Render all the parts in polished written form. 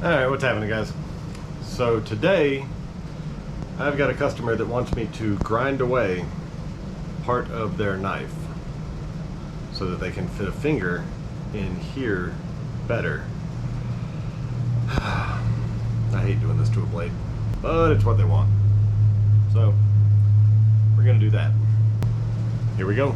Alright, what's happening, guys? So today I've got a customer that wants me to grind away part of their knife so that they can fit a finger in here better. I hate doing this to a blade, but it's what they want. So we're gonna do that. Here we go.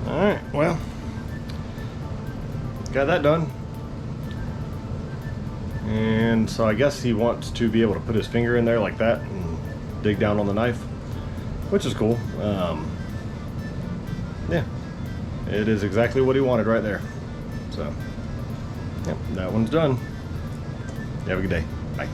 Alright, well, got that done. And so I guess he wants to be able to put his finger in there like that and dig down on the knife, which is cool. Yeah, it is exactly what he wanted right there. So, yep, that one's done. You have a good day. Bye.